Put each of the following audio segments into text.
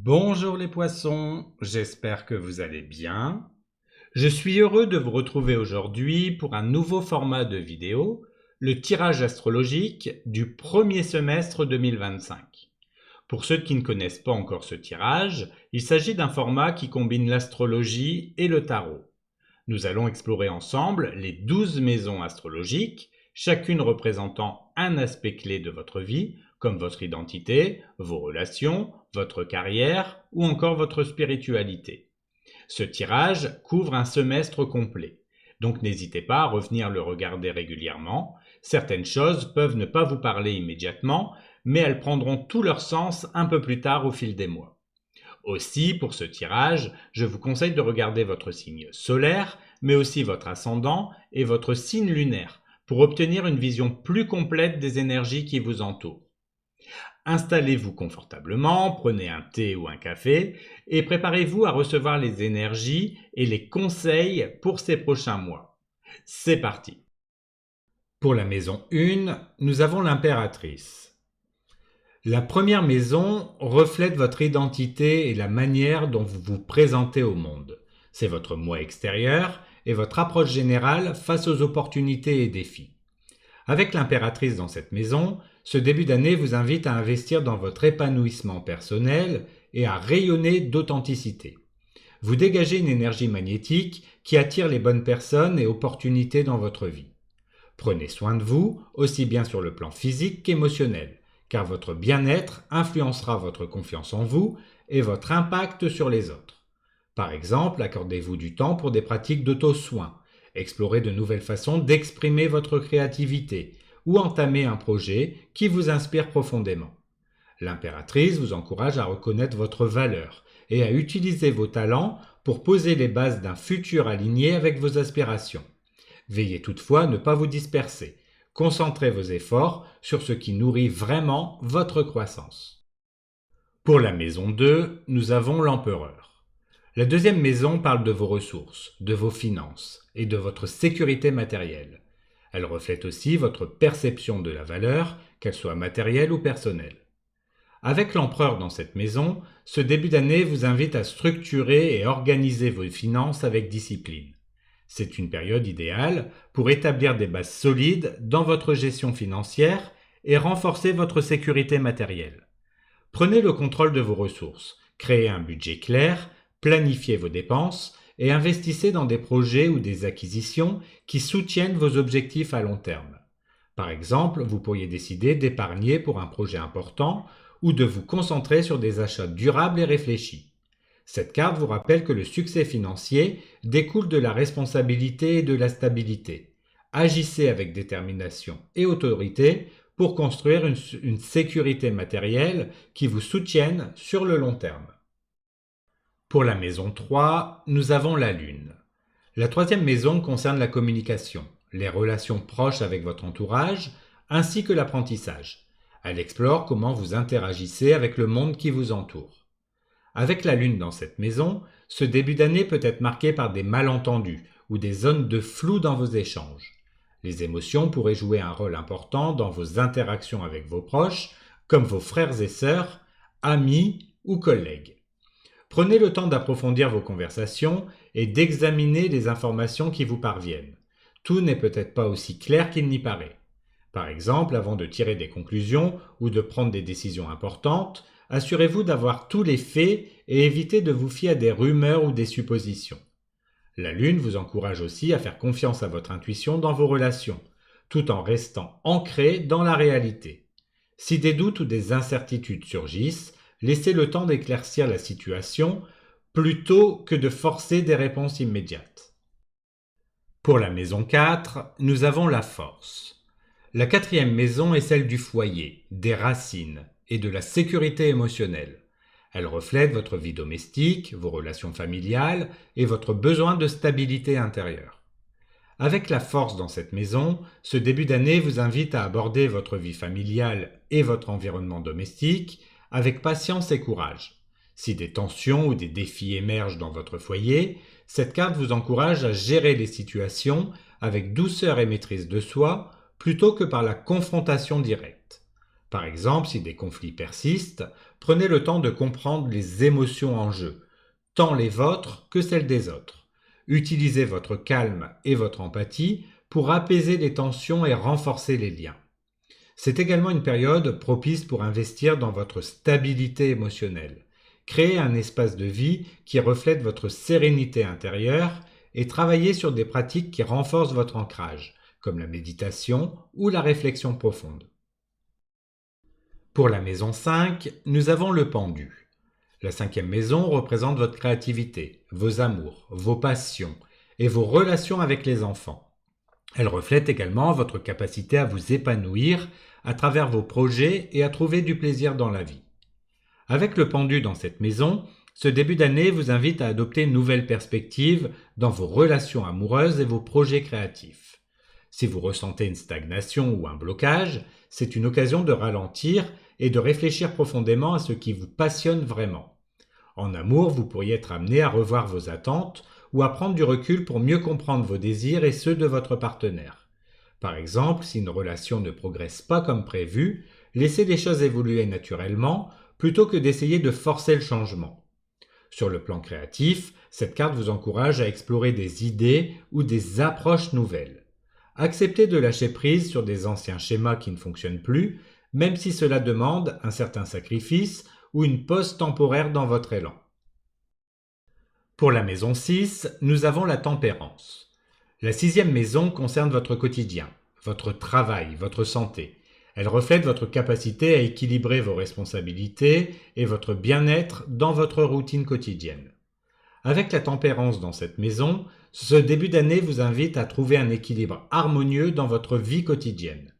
Bonjour les poissons, j'espère que vous allez bien. Je suis heureux de vous retrouver aujourd'hui pour un nouveau format de vidéo, le tirage astrologique du premier semestre 2025. Pour ceux qui ne connaissent pas encore ce tirage, il s'agit d'un format qui combine l'astrologie et le tarot. Nous allons explorer ensemble les 12 maisons astrologiques, chacune représentant un aspect clé de votre vie, comme votre identité, vos relations, votre carrière ou encore votre spiritualité. Ce tirage couvre un semestre complet, donc n'hésitez pas à revenir le regarder régulièrement. Certaines choses peuvent ne pas vous parler immédiatement, mais elles prendront tout leur sens un peu plus tard au fil des mois. Aussi, pour ce tirage, je vous conseille de regarder votre signe solaire, mais aussi votre ascendant et votre signe lunaire, pour obtenir une vision plus complète des énergies qui vous entourent. Installez-vous confortablement, prenez un thé ou un café et préparez-vous à recevoir les énergies et les conseils pour ces prochains mois. C'est parti! Pour la maison 1, nous avons l'impératrice. La première maison reflète votre identité et la manière dont vous vous présentez au monde. C'est votre moi extérieur et votre approche générale face aux opportunités et défis. Avec l'impératrice dans cette maison, ce début d'année vous invite à investir dans votre épanouissement personnel et à rayonner d'authenticité. Vous dégagez une énergie magnétique qui attire les bonnes personnes et opportunités dans votre vie. Prenez soin de vous, aussi bien sur le plan physique qu'émotionnel, car votre bien-être influencera votre confiance en vous et votre impact sur les autres. Par exemple, accordez-vous du temps pour des pratiques d'auto-soin, explorez de nouvelles façons d'exprimer votre créativité ou entamez un projet qui vous inspire profondément. L'impératrice vous encourage à reconnaître votre valeur et à utiliser vos talents pour poser les bases d'un futur aligné avec vos aspirations. Veillez toutefois à ne pas vous disperser. Concentrez vos efforts sur ce qui nourrit vraiment votre croissance. Pour la maison 2, nous avons l'empereur. La deuxième maison parle de vos ressources, de vos finances et de votre sécurité matérielle. Elle reflète aussi votre perception de la valeur, qu'elle soit matérielle ou personnelle. Avec l'empereur dans cette maison, ce début d'année vous invite à structurer et organiser vos finances avec discipline. C'est une période idéale pour établir des bases solides dans votre gestion financière et renforcer votre sécurité matérielle. Prenez le contrôle de vos ressources, créez un budget clair, planifiez vos dépenses et investissez dans des projets ou des acquisitions qui soutiennent vos objectifs à long terme. Par exemple, vous pourriez décider d'épargner pour un projet important ou de vous concentrer sur des achats durables et réfléchis. Cette carte vous rappelle que le succès financier découle de la responsabilité et de la stabilité. Agissez avec détermination et autorité pour construire une sécurité matérielle qui vous soutienne sur le long terme. Pour la maison 3, nous avons la Lune. La troisième maison concerne la communication, les relations proches avec votre entourage, ainsi que l'apprentissage. Elle explore comment vous interagissez avec le monde qui vous entoure. Avec la Lune dans cette maison, ce début d'année peut être marqué par des malentendus ou des zones de flou dans vos échanges. Les émotions pourraient jouer un rôle important dans vos interactions avec vos proches, comme vos frères et sœurs, amis ou collègues. Prenez le temps d'approfondir vos conversations et d'examiner les informations qui vous parviennent. Tout n'est peut-être pas aussi clair qu'il n'y paraît. Par exemple, avant de tirer des conclusions ou de prendre des décisions importantes, assurez-vous d'avoir tous les faits et évitez de vous fier à des rumeurs ou des suppositions. La Lune vous encourage aussi à faire confiance à votre intuition dans vos relations, tout en restant ancré dans la réalité. Si des doutes ou des incertitudes surgissent, laissez le temps d'éclaircir la situation plutôt que de forcer des réponses immédiates. Pour la maison 4, nous avons la force. La quatrième maison est celle du foyer, des racines et de la sécurité émotionnelle. Elle reflète votre vie domestique, vos relations familiales et votre besoin de stabilité intérieure. Avec la force dans cette maison, ce début d'année vous invite à aborder votre vie familiale et votre environnement domestique avec patience et courage. Si des tensions ou des défis émergent dans votre foyer, cette carte vous encourage à gérer les situations avec douceur et maîtrise de soi plutôt que par la confrontation directe. Par exemple, si des conflits persistent, prenez le temps de comprendre les émotions en jeu, tant les vôtres que celles des autres. Utilisez votre calme et votre empathie pour apaiser les tensions et renforcer les liens. C'est également une période propice pour investir dans votre stabilité émotionnelle. Créez un espace de vie qui reflète votre sérénité intérieure et travaillez sur des pratiques qui renforcent votre ancrage, comme la méditation ou la réflexion profonde. Pour la maison 5, nous avons le pendu. La cinquième maison représente votre créativité, vos amours, vos passions et vos relations avec les enfants. Elle reflète également votre capacité à vous épanouir à travers vos projets et à trouver du plaisir dans la vie. Avec le pendu dans cette maison, ce début d'année vous invite à adopter une nouvelle perspective dans vos relations amoureuses et vos projets créatifs. Si vous ressentez une stagnation ou un blocage, c'est une occasion de ralentir et de réfléchir profondément à ce qui vous passionne vraiment. En amour, vous pourriez être amené à revoir vos attentes ou à prendre du recul pour mieux comprendre vos désirs et ceux de votre partenaire. Par exemple, si une relation ne progresse pas comme prévu, laissez les choses évoluer naturellement plutôt que d'essayer de forcer le changement. Sur le plan créatif, cette carte vous encourage à explorer des idées ou des approches nouvelles. Acceptez de lâcher prise sur des anciens schémas qui ne fonctionnent plus, même si cela demande un certain sacrifice ou une pause temporaire dans votre élan. Pour la maison 6, nous avons la tempérance. La sixième maison concerne votre quotidien, votre travail, votre santé. Elle reflète votre capacité à équilibrer vos responsabilités et votre bien-être dans votre routine quotidienne. Avec la tempérance dans cette maison, ce début d'année vous invite à trouver un équilibre harmonieux dans votre vie quotidienne.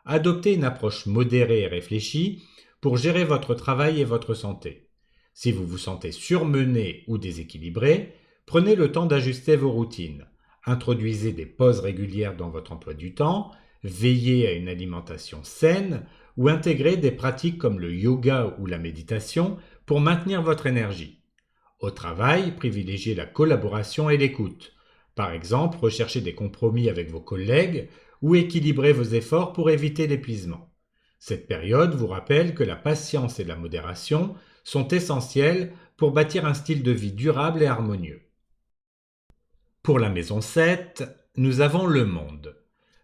Adoptez une approche modérée et réfléchie pour gérer votre travail et votre santé. Si vous vous sentez surmené ou déséquilibré, prenez le temps d'ajuster vos routines. Introduisez des pauses régulières dans votre emploi du temps, veillez à une alimentation saine ou intégrez des pratiques comme le yoga ou la méditation pour maintenir votre énergie. Au travail, privilégiez la collaboration et l'écoute. Par exemple, recherchez des compromis avec vos collègues ou équilibrez vos efforts pour éviter l'épuisement. Cette période vous rappelle que la patience et la modération sont essentielles pour bâtir un style de vie durable et harmonieux. Pour la maison 7, nous avons le monde.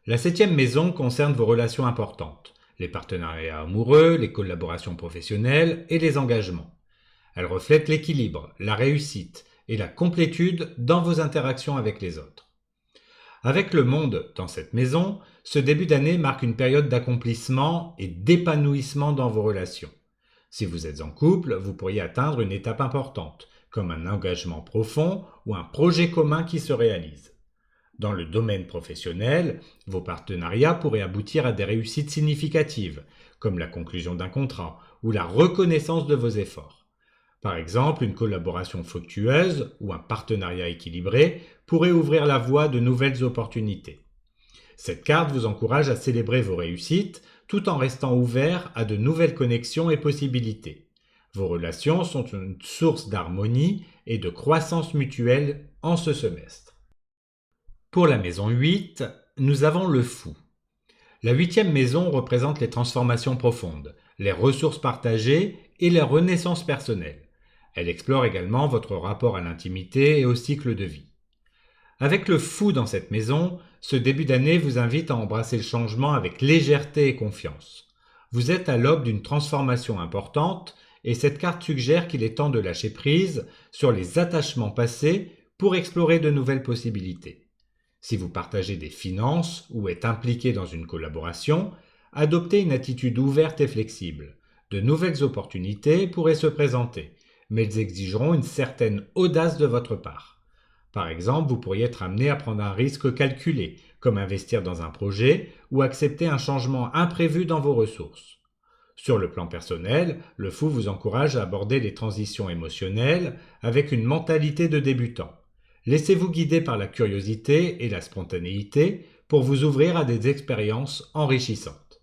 La septième maison concerne vos relations importantes, les partenariats amoureux, les collaborations professionnelles et les engagements. Elle reflète l'équilibre, la réussite et la complétude dans vos interactions avec les autres. Avec le monde dans cette maison, ce début d'année marque une période d'accomplissement et d'épanouissement dans vos relations. Si vous êtes en couple, vous pourriez atteindre une étape importante, comme un engagement profond ou un projet commun qui se réalise. Dans le domaine professionnel, vos partenariats pourraient aboutir à des réussites significatives, comme la conclusion d'un contrat ou la reconnaissance de vos efforts. Par exemple, une collaboration fructueuse ou un partenariat équilibré pourrait ouvrir la voie de nouvelles opportunités. Cette carte vous encourage à célébrer vos réussites tout en restant ouvert à de nouvelles connexions et possibilités. Vos relations sont une source d'harmonie et de croissance mutuelle en ce semestre. Pour la maison 8, nous avons le fou. La huitième maison représente les transformations profondes, les ressources partagées et les renaissances personnelles. Elle explore également votre rapport à l'intimité et au cycle de vie. Avec le fou dans cette maison, ce début d'année vous invite à embrasser le changement avec légèreté et confiance. Vous êtes à l'aube d'une transformation importante et cette carte suggère qu'il est temps de lâcher prise sur les attachements passés pour explorer de nouvelles possibilités. Si vous partagez des finances ou êtes impliqué dans une collaboration, adoptez une attitude ouverte et flexible. De nouvelles opportunités pourraient se présenter, mais elles exigeront une certaine audace de votre part. Par exemple, vous pourriez être amené à prendre un risque calculé, comme investir dans un projet ou accepter un changement imprévu dans vos ressources. Sur le plan personnel, le fou vous encourage à aborder les transitions émotionnelles avec une mentalité de débutant. Laissez-vous guider par la curiosité et la spontanéité pour vous ouvrir à des expériences enrichissantes.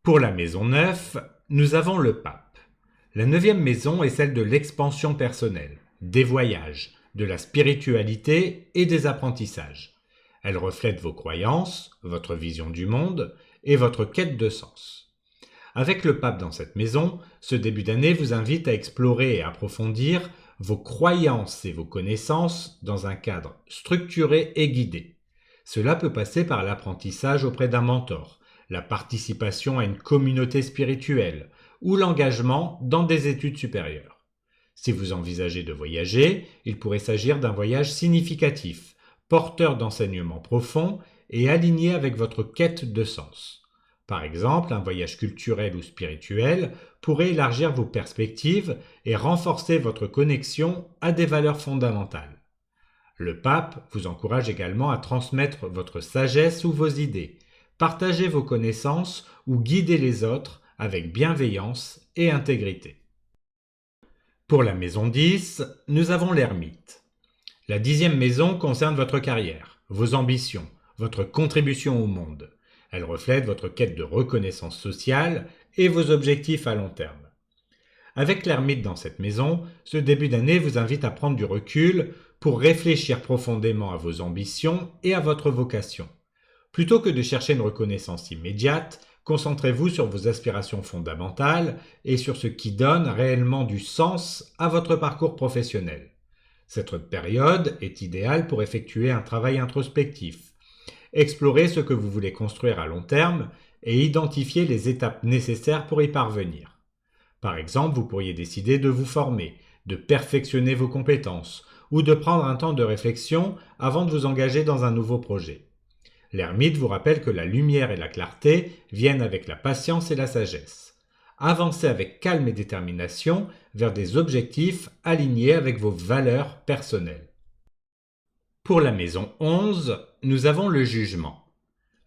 Pour la maison 9, nous avons le pape. La 9e maison est celle de l'expansion personnelle, des voyages, de la spiritualité et des apprentissages. Elle reflète vos croyances, votre vision du monde et votre quête de sens. Avec le pape dans cette maison, ce début d'année vous invite à explorer et approfondir vos croyances et vos connaissances dans un cadre structuré et guidé. Cela peut passer par l'apprentissage auprès d'un mentor, la participation à une communauté spirituelle ou l'engagement dans des études supérieures. Si vous envisagez de voyager, il pourrait s'agir d'un voyage significatif, porteur d'enseignements profonds et aligné avec votre quête de sens. Par exemple, un voyage culturel ou spirituel pourrait élargir vos perspectives et renforcer votre connexion à des valeurs fondamentales. Le pape vous encourage également à transmettre votre sagesse ou vos idées, partager vos connaissances ou guider les autres avec bienveillance et intégrité. Pour la maison 10, nous avons l'ermite. La 10e maison concerne votre carrière, vos ambitions, votre contribution au monde. Elle reflète votre quête de reconnaissance sociale et vos objectifs à long terme. Avec l'ermite dans cette maison, ce début d'année vous invite à prendre du recul pour réfléchir profondément à vos ambitions et à votre vocation. Plutôt que de chercher une reconnaissance immédiate, concentrez-vous sur vos aspirations fondamentales et sur ce qui donne réellement du sens à votre parcours professionnel. Cette période est idéale pour effectuer un travail introspectif. Explorez ce que vous voulez construire à long terme et identifiez les étapes nécessaires pour y parvenir. Par exemple, vous pourriez décider de vous former, de perfectionner vos compétences ou de prendre un temps de réflexion avant de vous engager dans un nouveau projet. L'ermite vous rappelle que la lumière et la clarté viennent avec la patience et la sagesse. Avancez avec calme et détermination vers des objectifs alignés avec vos valeurs personnelles. Pour la maison 11, nous avons le jugement.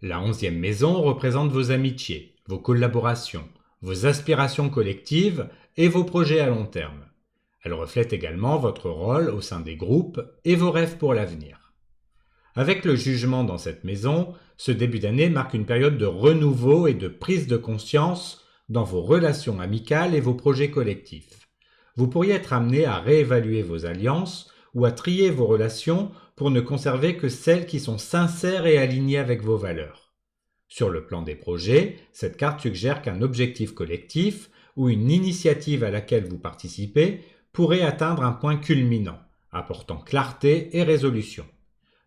La 11e maison représente vos amitiés, vos collaborations, vos aspirations collectives et vos projets à long terme. Elle reflète également votre rôle au sein des groupes et vos rêves pour l'avenir. Avec le jugement dans cette maison, ce début d'année marque une période de renouveau et de prise de conscience dans vos relations amicales et vos projets collectifs. Vous pourriez être amené à réévaluer vos alliances ou à trier vos relations pour ne conserver que celles qui sont sincères et alignées avec vos valeurs. Sur le plan des projets, cette carte suggère qu'un objectif collectif ou une initiative à laquelle vous participez pourrait atteindre un point culminant, apportant clarté et résolution.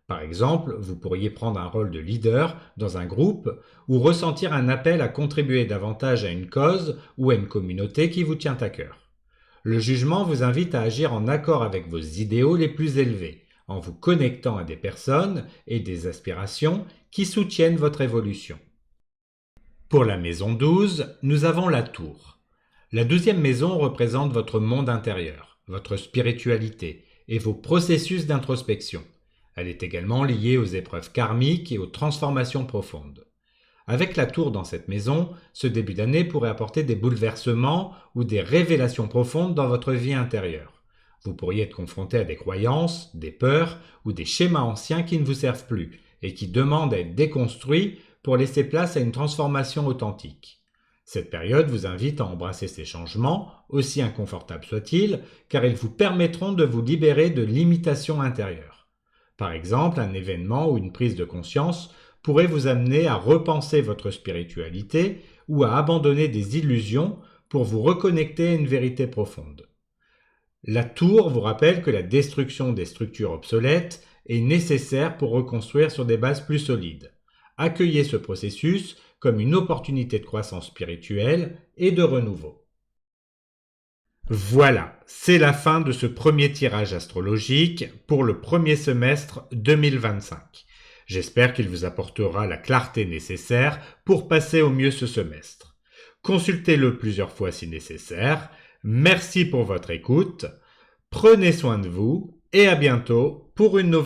Par exemple, vous pourriez prendre un rôle de leader dans un groupe ou ressentir un appel à contribuer davantage à une cause ou à une communauté qui vous tient à cœur. Le jugement vous invite à agir en accord avec vos idéaux les plus élevés, en vous connectant à des personnes et des aspirations qui soutiennent votre évolution. Pour la maison 12, nous avons la tour. La 12e maison représente votre monde intérieur, votre spiritualité et vos processus d'introspection. Elle est également liée aux épreuves karmiques et aux transformations profondes. Avec la tour dans cette maison, ce début d'année pourrait apporter des bouleversements ou des révélations profondes dans votre vie intérieure. Vous pourriez être confronté à des croyances, des peurs ou des schémas anciens qui ne vous servent plus et qui demandent à être déconstruits pour laisser place à une transformation authentique. Cette période vous invite à embrasser ces changements, aussi inconfortables soient-ils, car ils vous permettront de vous libérer de limitations intérieures. Par exemple, un événement ou une prise de conscience pourrait vous amener à repenser votre spiritualité ou à abandonner des illusions pour vous reconnecter à une vérité profonde. La tour vous rappelle que la destruction des structures obsolètes est nécessaire pour reconstruire sur des bases plus solides. Accueillez ce processus comme une opportunité de croissance spirituelle et de renouveau. Voilà, c'est la fin de ce premier tirage astrologique pour le premier semestre 2025. J'espère qu'il vous apportera la clarté nécessaire pour passer au mieux ce semestre. Consultez-le plusieurs fois si nécessaire. Merci pour votre écoute. Prenez soin de vous et à bientôt pour une nouvelle